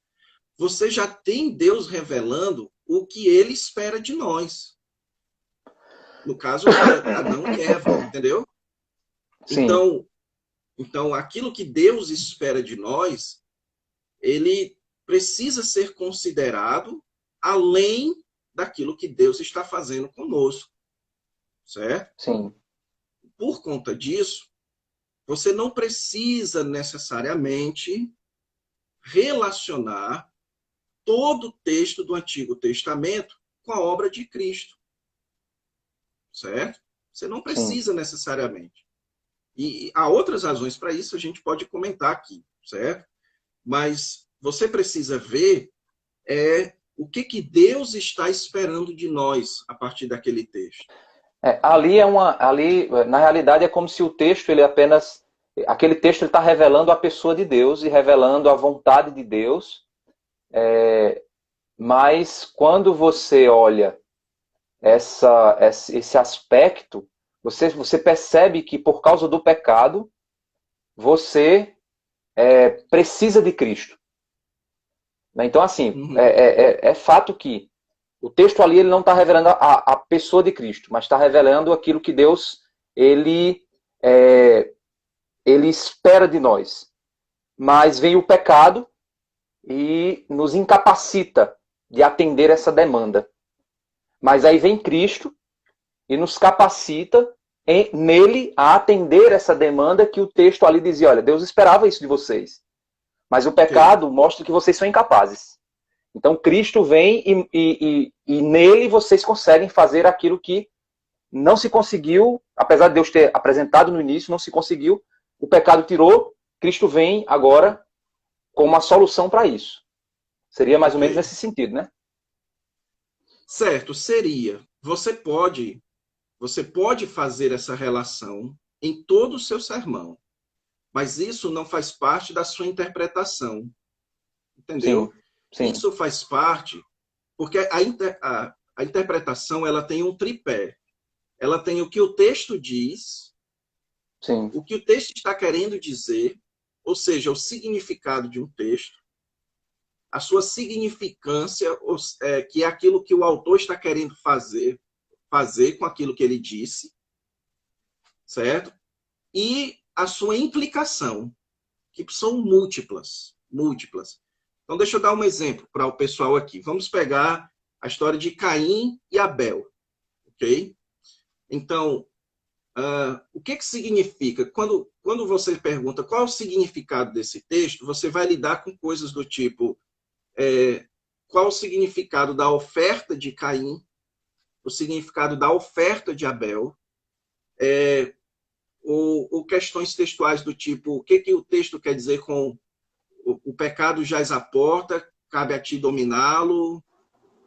você já tem Deus revelando o que ele espera de nós. No caso, Adão e Eva, entendeu? Sim. Então, aquilo que Deus espera de nós, ele precisa ser considerado além daquilo que Deus está fazendo conosco, certo? Sim. Por conta disso, você não precisa necessariamente relacionar todo o texto do Antigo Testamento com a obra de Cristo. Certo? Você não precisa necessariamente. E há outras razões para isso, a gente pode comentar aqui, certo? Mas você precisa ver o que Deus está esperando de nós a partir daquele texto. Ali, na realidade, é como se o texto, aquele texto está revelando a pessoa de Deus e revelando a vontade de Deus. Mas quando você olha esse aspecto, você percebe que por causa do pecado, você precisa de Cristo. Então, assim, é fato que o texto ali ele não está revelando a pessoa de Cristo, mas está revelando aquilo que Deus ele espera de nós. Mas vem o pecado e nos incapacita de atender essa demanda. Mas aí vem Cristo e nos capacita nele a atender essa demanda que o texto ali dizia, olha, Deus esperava isso de vocês. Mas o pecado mostra que vocês são incapazes. Então Cristo vem e nele vocês conseguem fazer aquilo que não se conseguiu, apesar de Deus ter apresentado no início, não se conseguiu, o pecado tirou, Cristo vem agora com uma solução para isso. Seria mais ou menos nesse sentido, né? Certo, seria. Você pode fazer essa relação em todo o seu sermão, mas isso não faz parte da sua interpretação. Entendeu? Sim. Isso faz parte, porque a interpretação ela tem um tripé. Ela tem o que o texto diz, Sim. o que o texto está querendo dizer, ou seja, o significado de um texto, a sua significância, que é aquilo que o autor está querendo fazer com aquilo que ele disse, certo? E a sua implicação, que são múltiplas. Então, deixa eu dar um exemplo para o pessoal aqui. Vamos pegar a história de Caim e Abel, ok? Então, o que significa? Quando você pergunta qual é o significado desse texto, você vai lidar com coisas do tipo qual o significado da oferta de Caim, o significado da oferta de Abel, ou questões textuais do tipo o que o texto quer dizer com o pecado jaz à porta, cabe a ti dominá-lo,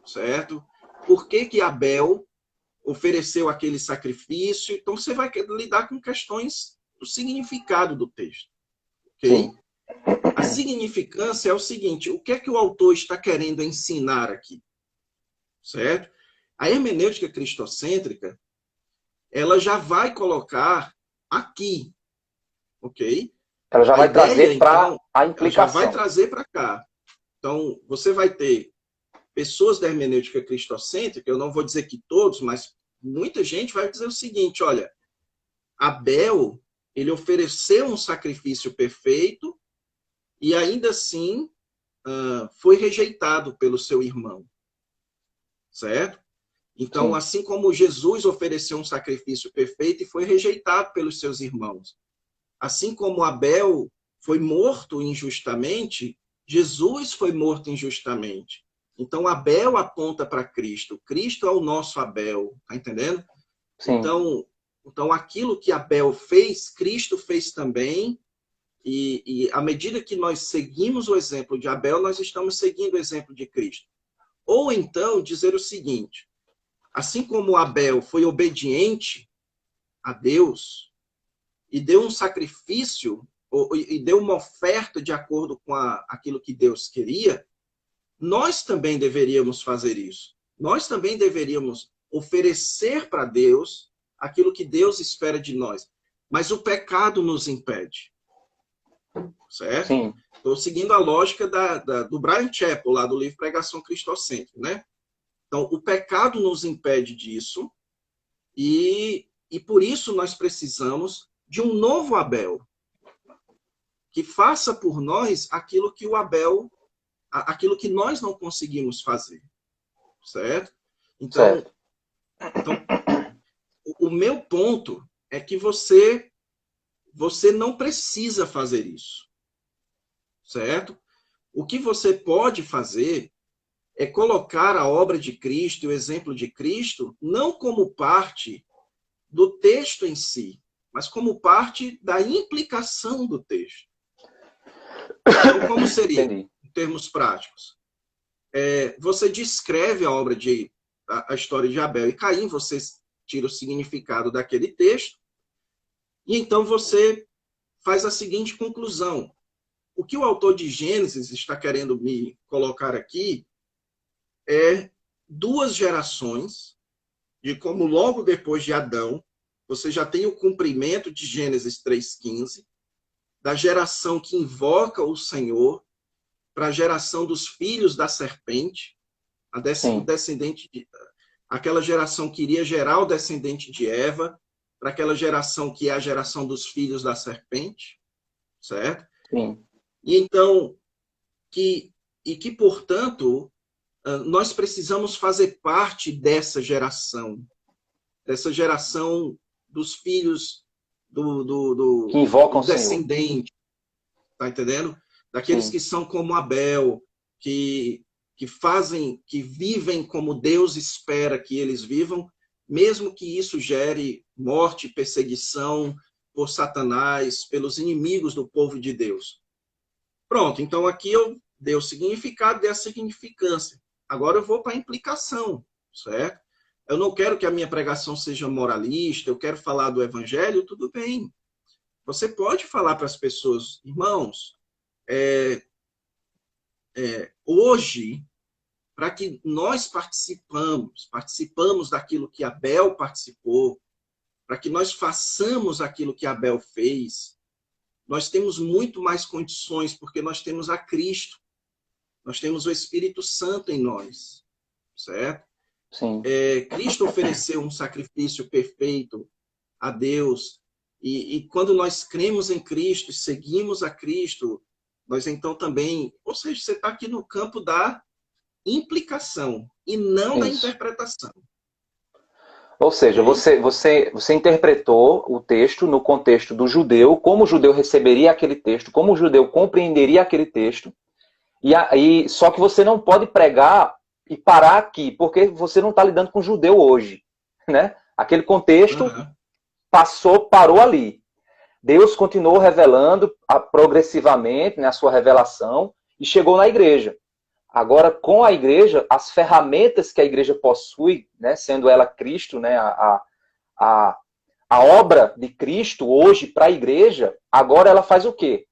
certo? Por que Abel ofereceu aquele sacrifício? Então, você vai lidar com questões do significado do texto. Ok? A significância é o seguinte, o que o autor está querendo ensinar aqui? Certo? A hermenêutica cristocêntrica, ela já vai colocar aqui, ok? Ela já vai trazer para a implicação. Ela já vai trazer para cá. Então, você vai ter pessoas da hermenêutica cristocêntrica, eu não vou dizer que todos, mas muita gente vai dizer o seguinte, olha, Abel, ele ofereceu um sacrifício perfeito e ainda assim foi rejeitado pelo seu irmão. Certo? Então, assim como Jesus ofereceu um sacrifício perfeito e foi rejeitado pelos seus irmãos, assim como Abel foi morto injustamente, Jesus foi morto injustamente. Então, Abel aponta para Cristo. Cristo é o nosso Abel. Tá entendendo? Sim. Então, aquilo que Abel fez, Cristo fez também. E à medida que nós seguimos o exemplo de Abel, nós estamos seguindo o exemplo de Cristo. Ou então, dizer o seguinte, assim como Abel foi obediente a Deus e deu um sacrifício, e deu uma oferta de acordo com aquilo que Deus queria, nós também deveríamos fazer isso. Nós também deveríamos oferecer para Deus aquilo que Deus espera de nós. Mas o pecado nos impede. Certo? Sim. Estou seguindo a lógica do Bryan Chapell, lá do livro Pregação Cristocêntrica, né? Então, o pecado nos impede disso e por isso nós precisamos de um novo Abel que faça por nós aquilo que aquilo que nós não conseguimos fazer. Certo? Então, o meu ponto é que você não precisa fazer isso. Certo? O que você pode fazer é colocar a obra de Cristo e o exemplo de Cristo não como parte do texto em si, mas como parte da implicação do texto. Então, como seria, Entendi. em termos práticos? Você descreve a história de Abel e Caim, você tira o significado daquele texto, e então você faz a seguinte conclusão. O que o autor de Gênesis está querendo me colocar aqui é duas gerações, de como logo depois de Adão, você já tem o cumprimento de Gênesis 3,15, da geração que invoca o Senhor, para a geração dos filhos da serpente, o descendente aquela geração que iria gerar o descendente de Eva, para aquela geração que é a geração dos filhos da serpente, certo? Sim. E então, que, portanto, nós precisamos fazer parte dessa geração dos filhos Que invocam do o Senhor. descendente, tá entendendo? Daqueles Sim. que são como Abel, que vivem como Deus espera que eles vivam, mesmo que isso gere morte, perseguição por Satanás, pelos inimigos do povo de Deus. Pronto, então aqui eu dei o significado, dei a significância. Agora eu vou para a implicação, certo? Eu não quero que a minha pregação seja moralista, eu quero falar do evangelho, tudo bem. Você pode falar para as pessoas, irmãos, hoje, para que nós participamos daquilo que Abel participou, para que nós façamos aquilo que Abel fez, nós temos muito mais condições, porque nós temos a Cristo, nós temos o Espírito Santo em nós, certo? Sim. Cristo ofereceu um sacrifício perfeito a Deus, e quando nós cremos em Cristo e seguimos a Cristo, nós então também, ou seja, você está aqui no campo da implicação e não da Isso. interpretação. Ou seja, Okay? você interpretou o texto no contexto do judeu, como o judeu receberia aquele texto, como o judeu compreenderia aquele texto, só que você não pode pregar e parar aqui, porque você não está lidando com o judeu hoje. Né? Aquele contexto parou ali. Deus continuou revelando progressivamente, né, a sua revelação e chegou na igreja. Agora, com a igreja, as ferramentas que a igreja possui, né, sendo ela Cristo, né, a obra de Cristo hoje para a igreja, agora ela faz o quê?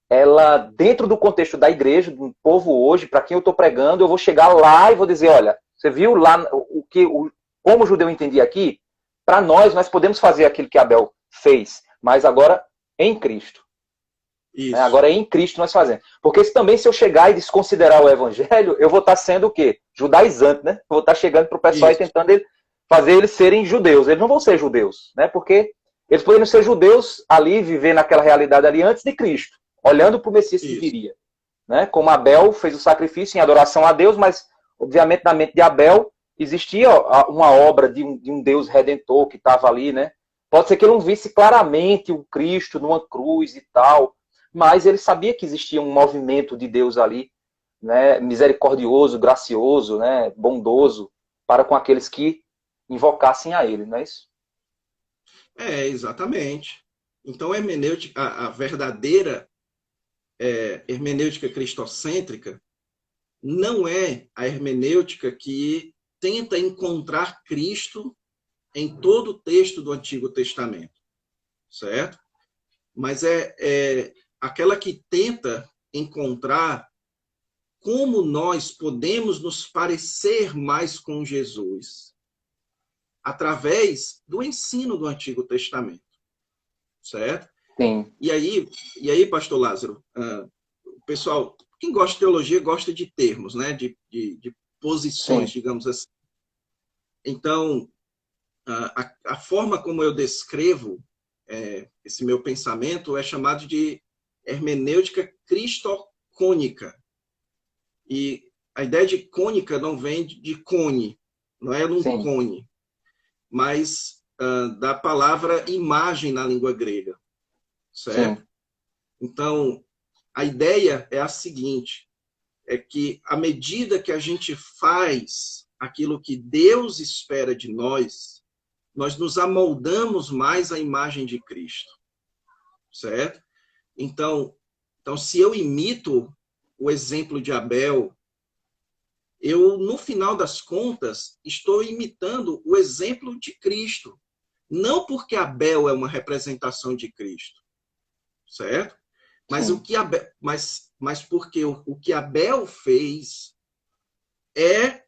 Ela, dentro do contexto da igreja, do povo hoje, para quem eu estou pregando, eu vou chegar lá e vou dizer, olha, você viu lá como o judeu entendia aqui? Para nós podemos fazer aquilo que Abel fez, mas agora em Cristo. Isso. Agora é em Cristo nós fazemos. Porque se eu chegar e desconsiderar o evangelho, eu vou estar sendo o quê? Judaizante, né? Eu vou estar chegando para o pessoal e tentando fazer eles serem judeus. Eles não vão ser judeus, né? Porque eles poderiam ser judeus ali, viver naquela realidade ali antes de Cristo, olhando para o Messias que viria. Né? Como Abel fez o sacrifício em adoração a Deus, mas, obviamente, na mente de Abel existia uma obra de um Deus redentor que estava ali, né? Pode ser que ele não visse claramente o Cristo numa cruz e tal, mas ele sabia que existia um movimento de Deus ali, né, misericordioso, gracioso, né, bondoso, para com aqueles que invocassem a ele, não é isso? Exatamente. Então, a verdadeira hermenêutica cristocêntrica não é a hermenêutica que tenta encontrar Cristo em todo o texto do Antigo Testamento, certo? Mas é aquela que tenta encontrar como nós podemos nos parecer mais com Jesus através do ensino do Antigo Testamento, certo? Sim. E aí, pastor Lázaro, o pessoal, quem gosta de teologia gosta de termos, né? De posições, Sim. digamos assim. Então, a forma como eu descrevo esse meu pensamento é chamado de hermenêutica cristocônica. E a ideia de cônica não vem de cone, não é um cone, mas da palavra imagem na língua grega, certo? Sim. Então, a ideia é a seguinte, é que à medida que a gente faz aquilo que Deus espera de nós, nós nos amoldamos mais à imagem de Cristo, certo? Então, se eu imito o exemplo de Abel, eu, no final das contas, estou imitando o exemplo de Cristo. Não porque Abel é uma representação de Cristo, certo? Mas, mas porque o que Abel fez é,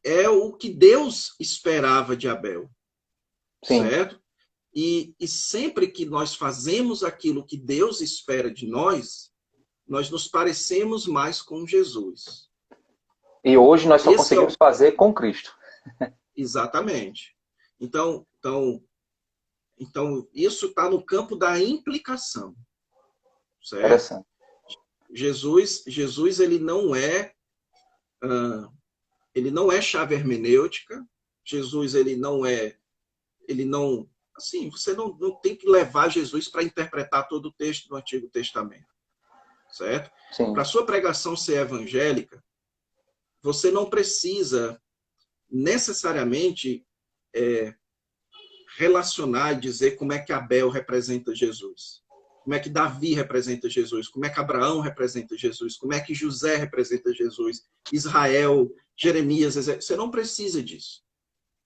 é o que Deus esperava de Abel, Sim. certo? E sempre que nós fazemos aquilo que Deus espera de nós, nós nos parecemos mais com Jesus. E hoje nós só Esse conseguimos fazer com Cristo. Exatamente. Então isso está no campo da implicação, certo? Interessante. Jesus ele não é chave hermenêutica. Jesus ele não assim, você não tem que levar Jesus para interpretar todo o texto do Antigo Testamento, certo? Para a sua pregação ser evangélica, você não precisa necessariamente relacionar e dizer como é que Abel representa Jesus, como é que Davi representa Jesus, como é que Abraão representa Jesus, como é que José representa Jesus, Israel, Jeremias, você não precisa disso.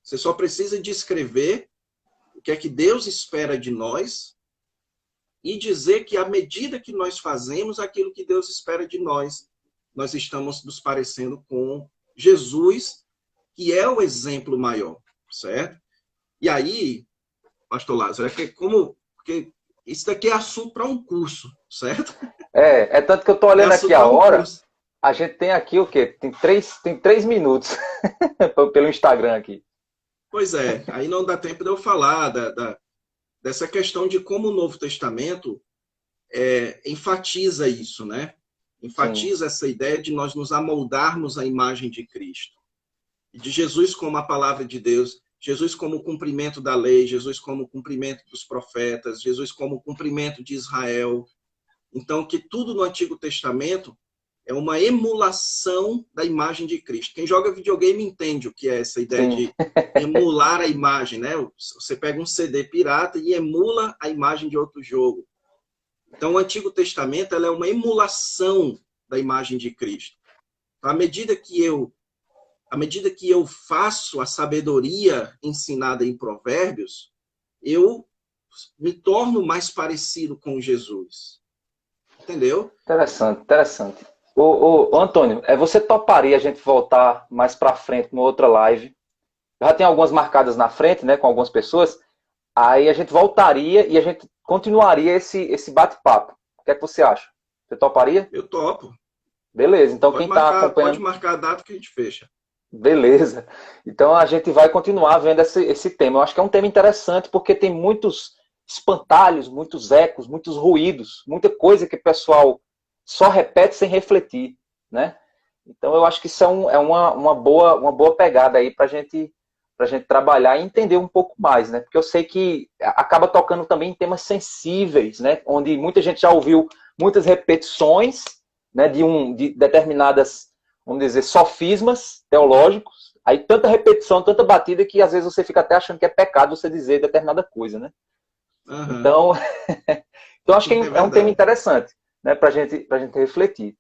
Você só precisa descrever o que é que Deus espera de nós e dizer que à medida que nós fazemos aquilo que Deus espera de nós, nós estamos nos parecendo com Jesus, que é o exemplo maior, certo? E aí, pastor Lázaro, porque isso daqui é assunto para um curso, certo? É tanto que eu estou olhando aqui a hora, a gente tem aqui o quê? Tem 3 minutos pelo Instagram aqui. Pois é, aí não dá tempo de eu falar dessa questão de como o Novo Testamento enfatiza isso, né? Enfatiza essa ideia de nós nos amoldarmos à imagem de Cristo. De Jesus como a palavra de Deus, Jesus como o cumprimento da lei, Jesus como o cumprimento dos profetas, Jesus como o cumprimento de Israel. Então, que tudo no Antigo Testamento é uma emulação da imagem de Cristo. Quem joga videogame entende o que é essa ideia de emular a imagem, né? Você pega um CD pirata e emula a imagem de outro jogo. Então, o Antigo Testamento ela é uma emulação da imagem de Cristo. À medida que eu faço a sabedoria ensinada em Provérbios, eu me torno mais parecido com Jesus. Entendeu? Interessante. Ô, Antônio, você toparia a gente voltar mais para frente numa outra live? Já tem algumas marcadas na frente, né, com algumas pessoas. Aí a gente voltaria e a gente continuaria esse bate-papo. O que é que você acha? Você toparia? Eu topo. Beleza, então quem está acompanhando... Pode marcar a data que a gente fecha. Beleza. Então a gente vai continuar vendo esse tema. Eu acho que é um tema interessante porque tem muitos espantalhos, muitos ecos, muitos ruídos, muita coisa que o pessoal só repete sem refletir, né? Então eu acho que isso é uma boa pegada aí para a gente trabalhar e entender um pouco mais, né? Porque eu sei que acaba tocando também em temas sensíveis, né? Onde muita gente já ouviu muitas repetições, né? De determinadas, vamos dizer, sofismas teológicos. Aí tanta repetição, tanta batida que às vezes você fica até achando que é pecado você dizer determinada coisa, né? Uhum. Então acho que é um tema interessante, né? Para gente refletir.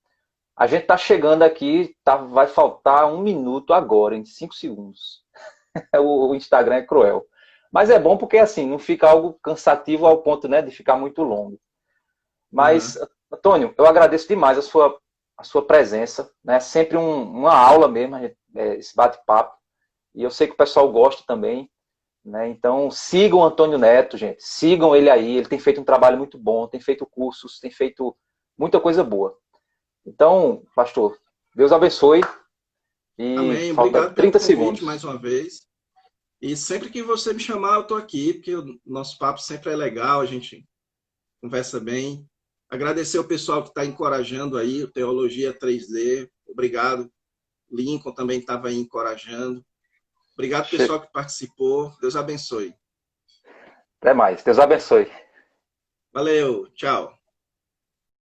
A gente está chegando aqui, vai faltar 1 minuto agora, em 5 segundos. O Instagram é cruel. Mas é bom porque assim, não fica algo cansativo ao ponto, né, de ficar muito longo. Mas, Antônio, eu agradeço demais a sua presença. Né? Sempre uma aula mesmo, esse bate-papo. E eu sei que o pessoal gosta também. Né? Então, sigam o Antônio Neto, gente. Sigam ele aí. Ele tem feito um trabalho muito bom, tem feito cursos, tem feito muita coisa boa. Então, pastor, Deus abençoe. E amém. falta Obrigado 30 pelo convite segundos. mais uma vez. E sempre que você me chamar, eu estou aqui, porque o nosso papo sempre é legal, a gente conversa bem. Agradecer o pessoal que está encorajando aí, o Teologia 3D. Obrigado. Lincoln também estava aí encorajando. Obrigado, pessoal que participou. Deus abençoe. Até mais. Deus abençoe. Valeu. Tchau.